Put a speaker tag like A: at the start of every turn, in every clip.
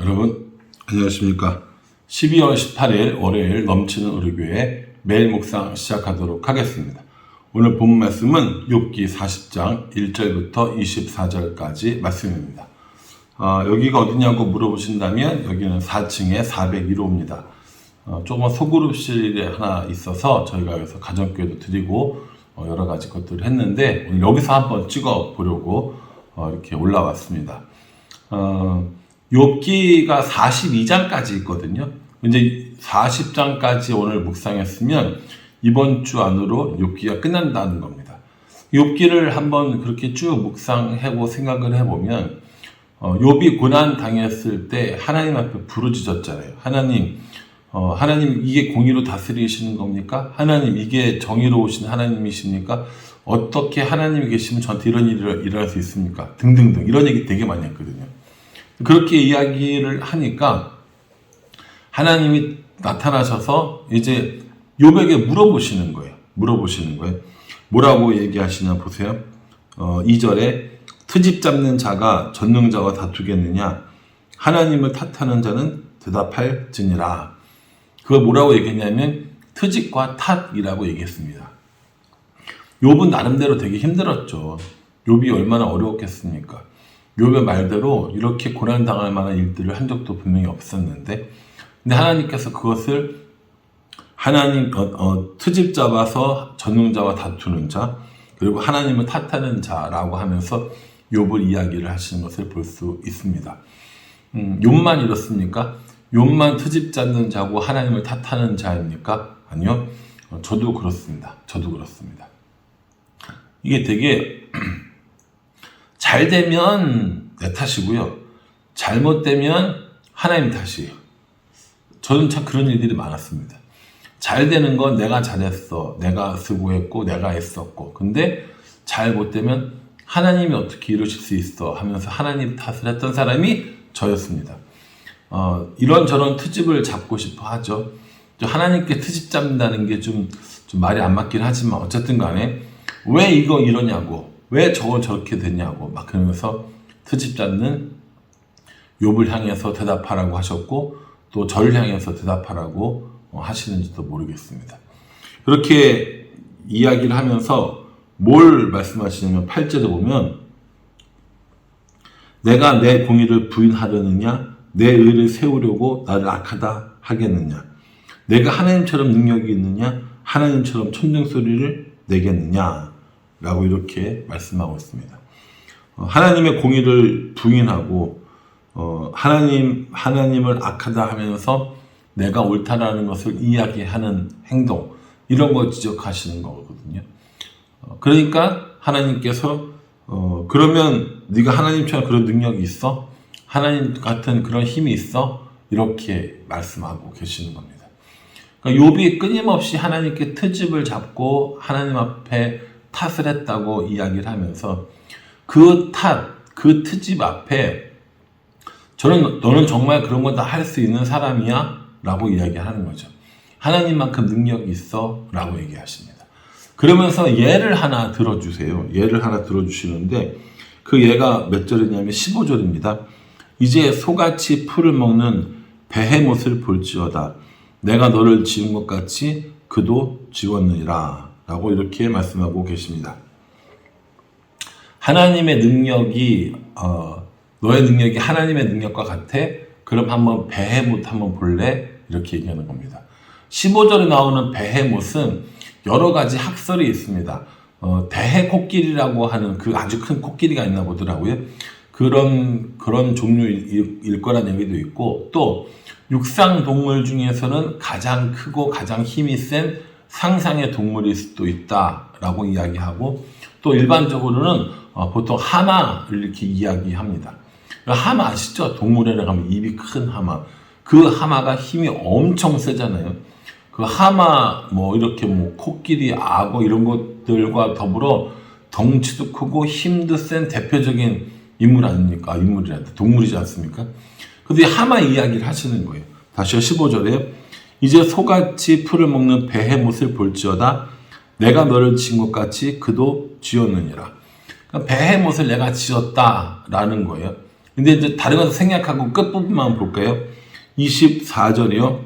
A: 여러분 안녕하십니까. 12월 18일 월요일 넘치는 우리 교회 매일 묵상 시작하도록 하겠습니다. 오늘 본 말씀은 욥기 40장 1절부터 24절까지 말씀입니다. 여기가 어디냐고 물어보신다면 여기는 4층에 401호입니다. 조금 소그룹실이 하나 있어서 저희가 여기서 가정교회도 드리고 여러 가지 것들을 했는데 오늘 여기서 한번 찍어 보려고 이렇게 올라왔습니다. 욥기가 42장까지 있거든요. 이제 40장까지 오늘 묵상했으면 이번 주 안으로 욥기가 끝난다는 겁니다. 욥기를 한번 그렇게 쭉 묵상하고 생각을 해보면 욥이 고난 당했을 때 하나님 앞에 부르짖었잖아요. 하나님 이게 공의로 다스리시는 겁니까? 하나님 이게 정의로우신 하나님이십니까? 어떻게 하나님이 계시면 저한테 이런 일이 일어날 수 있습니까? 등등등 이런 얘기 되게 많이 했거든요. 그렇게 이야기를 하니까 하나님이 나타나셔서 이제 욥에게 물어보시는 거예요. 뭐라고 얘기하시냐 보세요. 2절에 트집 잡는 자가 전능자와 다투겠느냐? 하나님을 탓하는 자는 대답할지니라. 그걸 뭐라고 얘기했냐면 트집과 탓이라고 얘기했습니다. 욥은 나름대로 되게 힘들었죠. 욥이 얼마나 어려웠겠습니까? 욥의 말대로 이렇게 고난당할 만한 일들을 한 적도 분명히 없었는데 근데 하나님께서 그것을 트집 잡아서 전능자와 다투는 자 그리고 하나님을 탓하는 자라고 하면서 욥을 이야기를 하시는 것을 볼 수 있습니다. 욥만 이렇습니까? 욥만 트집 잡는 자고 하나님을 탓하는 자입니까? 아니요. 저도 그렇습니다. 이게 되게 잘 되면 내 탓이고요. 잘못되면 하나님 탓이에요. 저는 참 그런 일들이 많았습니다. 잘 되는 건 내가 잘했어. 내가 수고했고 내가 애썼고. 근데 잘못되면 하나님이 어떻게 이루실 수 있어 하면서 하나님 탓을 했던 사람이 저였습니다. 이런저런 트집을 잡고 싶어 하죠. 하나님께 트집 잡는다는 게 좀 말이 안 맞긴 하지만 어쨌든 간에 왜 이거 이러냐고 왜 저거 저렇게 됐냐고 막 그러면서 트집 잡는 욥을 향해서 대답하라고 하셨고 또 저를 향해서 대답하라고 하시는지도 모르겠습니다. 그렇게 이야기를 하면서 뭘 말씀하시냐면 8절에 보면 내가 내 공의를 부인하려느냐 내 의를 세우려고 나를 악하다 하겠느냐 내가 하나님처럼 능력이 있느냐 하나님처럼 천둥소리를 내겠느냐 라고 이렇게 말씀하고 있습니다. 하나님의 공의를 부인하고 하나님을 악하다 하면서 내가 옳다라는 것을 이야기하는 행동 이런 걸 지적하시는 거거든요. 그러니까 하나님께서 그러면 네가 하나님처럼 그런 능력이 있어? 하나님 같은 그런 힘이 있어? 이렇게 말씀하고 계시는 겁니다. 그러니까 욥이 끊임없이 하나님께 트집을 잡고 하나님 앞에 탓을 했다고 이야기를 하면서 그 트집 앞에 너는 정말 그런 거 다 할 수 있는 사람이야? 라고 이야기하는 거죠. 하나님만큼 능력이 있어? 라고 얘기하십니다. 그러면서 예를 하나 들어주세요. 예를 하나 들어주시는데 그 예가 몇 절이냐면 15절입니다. 이제 소같이 풀을 먹는 베헤못을 볼지어다. 내가 너를 지은 것 같이 그도 지웠느니라. 라고 이렇게 말씀하고 계십니다. 하나님의 능력이 너의 능력이 하나님의 능력과 같아? 그럼 한번 베헤못 한번 볼래? 이렇게 얘기하는 겁니다. 15절에 나오는 베헤못은 여러 가지 학설이 있습니다. 대해코끼리라고 하는 그 아주 큰 코끼리가 있나 보더라고요. 그런 종류일 거란 얘기도 있고 또 육상 동물 중에서는 가장 크고 가장 힘이 센 상상의 동물일 수도 있다라고 이야기하고 또 일반적으로는 보통 하마를 이렇게 이야기합니다. 하마 아시죠? 동물원에 가면 입이 큰 하마. 그 하마가 힘이 엄청 세잖아요. 그 하마 이렇게 코끼리, 악어 이런 것들과 더불어 덩치도 크고 힘도 센 대표적인 인물 아닙니까? 인물이란다. 동물이지 않습니까? 근데 하마 이야기를 하시는 거예요. 다시요 15절에 이제 소같이 풀을 먹는 베헤못을 볼지어다 내가 너를 지은 것 같이 그도 지었느니라. 그러니까 베헤못을 내가 지었다라는 거예요. 근데 이제 다른 것도 생략하고 끝부분만 볼까요? 24절이요.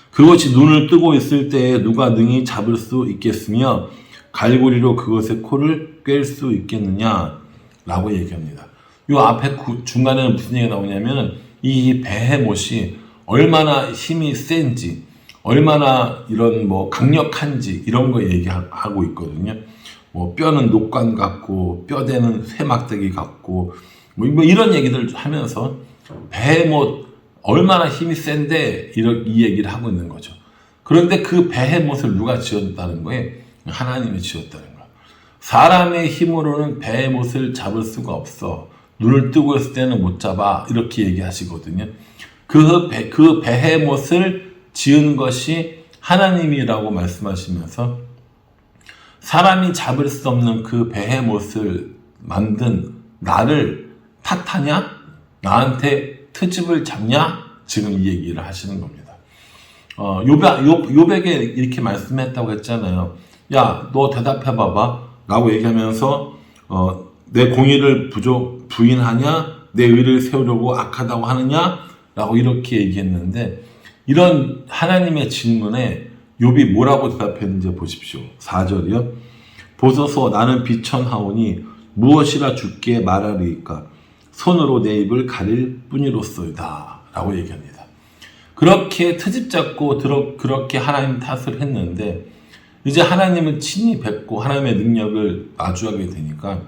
A: 그것이 눈을 뜨고 있을 때에 누가 능히 잡을 수 있겠으며 갈고리로 그것의 코를 꿰일 수 있겠느냐 라고 얘기합니다. 이 앞에 중간에는 무슨 얘기가 나오냐면 이 베헤못이 얼마나 힘이 센지 얼마나 이런 뭐 강력한지 이런 거 얘기하고 있거든요. 뭐 뼈는 녹관 같고 뼈대는 쇠막대기 같고 뭐 이런 얘기들 하면서 베헤못 얼마나 힘이 센데 이 얘기를 하고 있는 거죠. 그런데 그 베헤못을 누가 지었다는 거예요? 하나님이 지었다는 거예요. 사람의 힘으로는 베헤못을 잡을 수가 없어. 눈을 뜨고 있을 때는 못 잡아. 이렇게 얘기하시거든요. 그 베헤못을 지은 것이 하나님이라고 말씀하시면서 사람이 잡을 수 없는 그 베헤못을 만든 나를 탓하냐? 나한테 트집을 잡냐? 지금 이 얘기를 하시는 겁니다. 요백에 이렇게 말씀했다고 했잖아요. 야, 너 대답해봐봐. 라고 얘기하면서, 내 공의를 부인하냐? 내 의를 세우려고 악하다고 하느냐? 라고 이렇게 얘기했는데, 이런 하나님의 질문에 욥이 뭐라고 대답했는지 보십시오. 4절이요. 보소서 나는 비천하오니 무엇이라 주께 말하리이까? 손으로 내 입을 가릴 뿐이로소이다. 라고 얘기합니다. 그렇게 트집 잡고 그렇게 하나님 탓을 했는데 이제 하나님은 친히 뵙고 하나님의 능력을 마주하게 되니까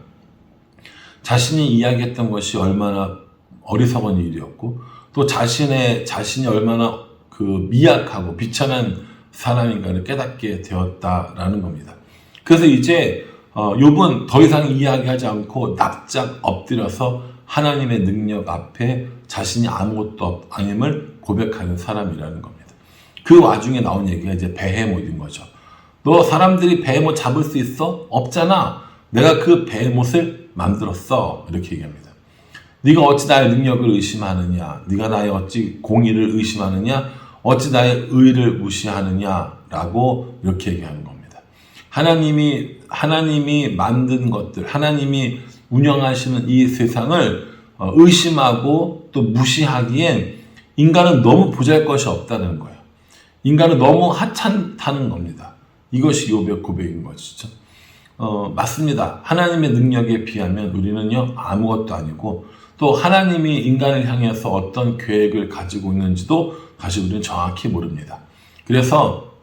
A: 자신이 이야기했던 것이 얼마나 어리석은 일이었고 또 자신이 얼마나 그 미약하고 비천한 사람인가를 깨닫게 되었다라는 겁니다. 그래서 이제 욥은 더 이상 이야기하지 않고 납작 엎드려서 하나님의 능력 앞에 자신이 아무것도 아님을 고백하는 사람이라는 겁니다. 그 와중에 나온 얘기가 이제 베헤못인 거죠. 너 사람들이 베헤못 잡을 수 있어? 없잖아. 내가 그 베헤못을 만들었어. 이렇게 얘기합니다. 네가 어찌 나의 능력을 의심하느냐? 네가 나의 어찌 공의를 의심하느냐? 어찌 나의 의를 무시하느냐라고 이렇게 얘기하는 겁니다. 하나님이 만든 것들, 하나님이 운영하시는 이 세상을 의심하고 또 무시하기엔 인간은 너무 보잘것이 없다는 거예요. 인간은 너무 하찮다는 겁니다. 이것이 욥의 고백인 것이죠. 맞습니다. 하나님의 능력에 비하면 우리는요 아무것도 아니고 또 하나님이 인간을 향해서 어떤 계획을 가지고 있는지도 사실 우리는 정확히 모릅니다. 그래서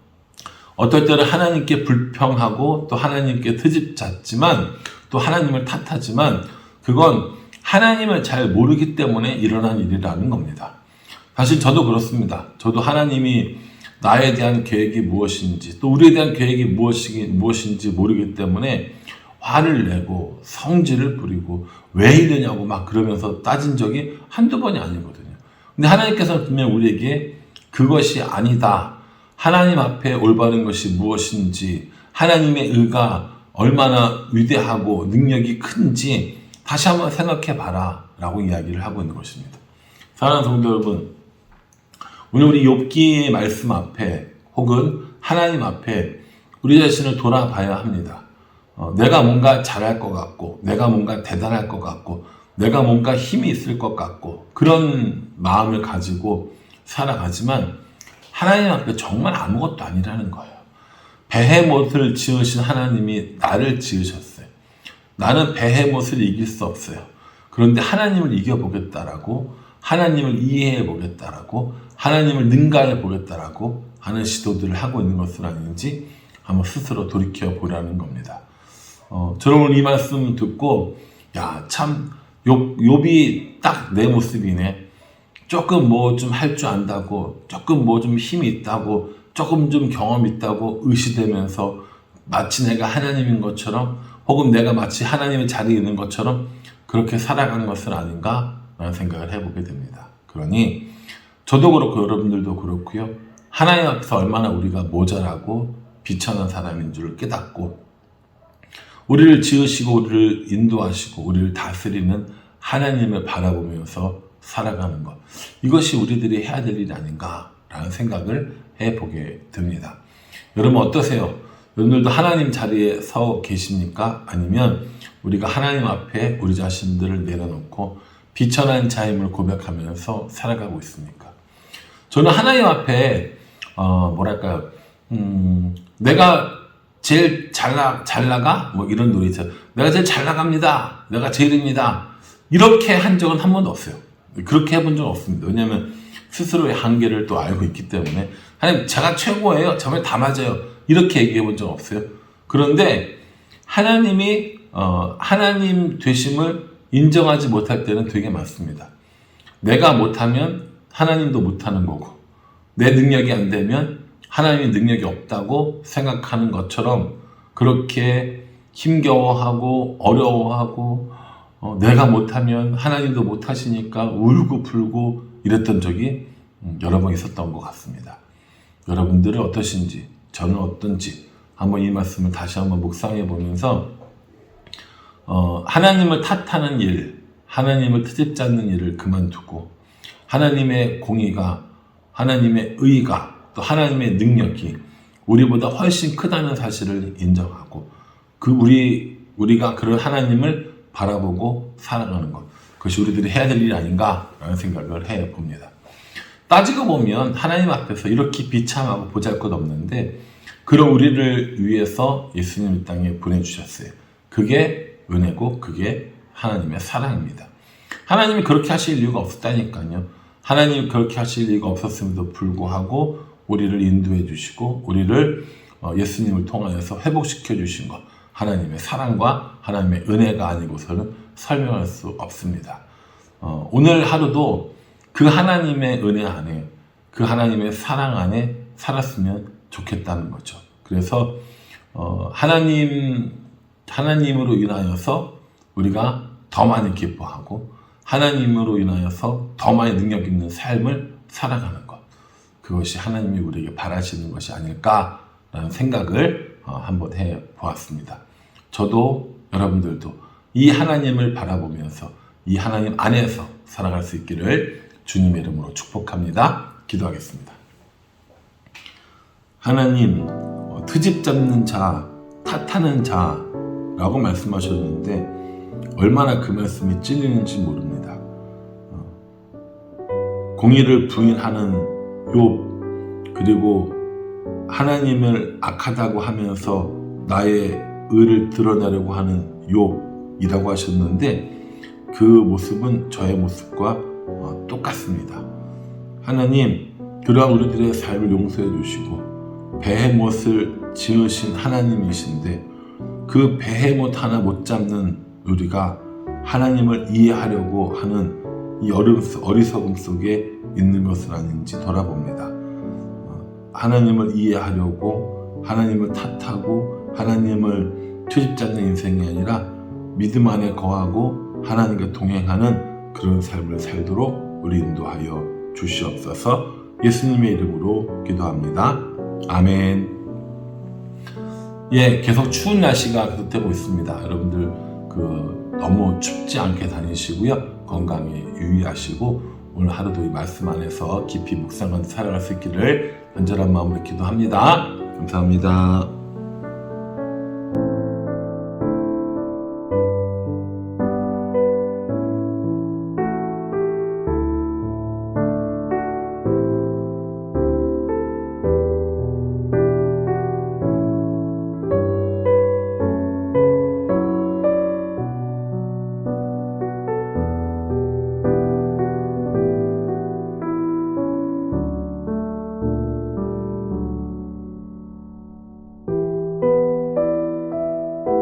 A: 어떨 때는 하나님께 불평하고 또 하나님께 트집 잡지만 또 하나님을 탓하지만 그건 하나님을 잘 모르기 때문에 일어난 일이라는 겁니다. 사실 저도 그렇습니다. 저도 하나님이 나에 대한 계획이 무엇인지 또 우리에 대한 계획이 무엇인지 모르기 때문에 화를 내고 성질을 부리고 왜 이러냐고 막 그러면서 따진 적이 한두 번이 아니거든요. 근데 하나님께서는 분명 우리에게 그것이 아니다. 하나님 앞에 올바른 것이 무엇인지 하나님의 의가 얼마나 위대하고 능력이 큰지 다시 한번 생각해 봐라 라고 이야기를 하고 있는 것입니다. 사랑하는 성도 여러분, 오늘 우리 욥기의 말씀 앞에 혹은 하나님 앞에 우리 자신을 돌아봐야 합니다. 내가 뭔가 잘할 것 같고 내가 뭔가 대단할 것 같고 내가 뭔가 힘이 있을 것 같고 그런 마음을 가지고 살아가지만 하나님 앞에 정말 아무것도 아니라는 거예요. 베헤못을 지으신 하나님이 나를 지으셨어요. 나는 베헤못을 이길 수 없어요. 그런데 하나님을 이겨보겠다라고 하나님을 이해해보겠다라고 하나님을 능가해보겠다라고 하는 시도들을 하고 있는 것은 아닌지 한번 스스로 돌이켜보라는 겁니다. 저는 오늘 이 말씀 듣고 야, 참 욥이 딱 내 모습이네. 조금 뭐 좀 할 줄 안다고 조금 뭐 좀 힘이 있다고 조금 좀 경험 있다고 의시되면서 마치 내가 하나님인 것처럼 혹은 내가 마치 하나님의 자리에 있는 것처럼 그렇게 살아가는 것은 아닌가 라는 생각을 해보게 됩니다. 그러니 저도 그렇고 여러분들도 그렇고요. 하나님 앞에서 얼마나 우리가 모자라고 비천한 사람인 줄 깨닫고 우리를 지으시고 우리를 인도하시고 우리를 다스리는 하나님을 바라보면서 살아가는 것, 이것이 우리들이 해야 될 일이 아닌가라는 생각을 해보게 됩니다. 여러분 어떠세요? 여러분들도 하나님 자리에 서 계십니까? 아니면 우리가 하나님 앞에 우리 자신들을 내려놓고 비천한 자임을 고백하면서 살아가고 있습니까? 저는 하나님 앞에 뭐랄까요? 내가 제일 잘 나가? 뭐 이런 노래 있죠. 내가 제일 잘 나갑니다. 내가 제일입니다. 이렇게 한 적은 한 번도 없어요. 그렇게 해본 적은 없습니다. 왜냐하면 스스로의 한계를 또 알고 있기 때문에 하나님 제가 최고예요. 저만 다 맞아요. 이렇게 얘기해 본 적은 없어요. 그런데 하나님이 하나님 되심을 인정하지 못할 때는 되게 많습니다. 내가 못하면 하나님도 못하는 거고 내 능력이 안 되면 하나님의 능력이 없다고 생각하는 것처럼 그렇게 힘겨워하고 어려워하고 내가 못하면 하나님도 못하시니까 울고 불고 이랬던 적이 여러 번 있었던 것 같습니다. 여러분들은 어떠신지 저는 어떤지 한번 이 말씀을 다시 한번 묵상해 보면서 하나님을 탓하는 일, 하나님을 트집 잡는 일을 그만두고 하나님의 공의가, 하나님의 의가, 또 하나님의 능력이 우리보다 훨씬 크다는 사실을 인정하고 우리가 그런 하나님을 바라보고 살아가는 것, 그것이 우리들이 해야 될 일이 아닌가라는 생각을 해봅니다. 따지고 보면 하나님 앞에서 이렇게 비참하고 보잘것없는데 그런 우리를 위해서 예수님 이 땅에 보내주셨어요. 그게 은혜고 그게 하나님의 사랑입니다. 하나님이 그렇게 하실 이유가 없었다니까요. 하나님이 그렇게 하실 이유가 없었음에도 불구하고 우리를 인도해 주시고 우리를 예수님을 통하여서 회복시켜 주신 것, 하나님의 사랑과 하나님의 은혜가 아니고서는 설명할 수 없습니다. 오늘 하루도 그 하나님의 은혜 안에, 그 하나님의 사랑 안에 살았으면 좋겠다는 거죠. 그래서 하나님으로 인하여서 우리가 더 많이 기뻐하고 하나님으로 인하여서 더 많이 능력 있는 삶을 살아가는 것, 그것이 하나님이 우리에게 바라시는 것이 아닐까라는 생각을 한번 해보았습니다. 저도 여러분들도 이 하나님을 바라보면서 이 하나님 안에서 살아갈 수 있기를 주님의 이름으로 축복합니다. 기도하겠습니다. 하나님, 트집 잡는 자, 탓하는 자라고 말씀하셨는데 얼마나 그 말씀이 찔리는지 모릅니다. 공의를 부인하는 욥, 그리고 하나님을 악하다고 하면서 나의 의를 드러내려고 하는 욥이라고 하셨는데 그 모습은 저의 모습과 똑같습니다. 하나님, 그러한 우리들의 삶을 용서해 주시고 베헤못을 지으신 하나님이신데 그 베헤못 하나 못 잡는 우리가 하나님을 이해하려고 하는 이 어리석음 속에 있는 것은 아닌지 돌아봅니다. 하나님을 이해하려고 하나님을 탓하고 하나님을 트집 잡는 인생이 아니라 믿음 안에 거하고 하나님과 동행하는 그런 삶을 살도록 우리 인도하여 주시옵소서. 예수님의 이름으로 기도합니다. 아멘. 계속 추운 날씨가 계속되고 있습니다. 여러분들 너무 춥지 않게 다니시고요. 건강에 유의하시고 오늘 하루도 이 말씀 안에서 깊이 묵상하며 살아갈 수 있기를 간절한 마음으로 기도합니다. 감사합니다.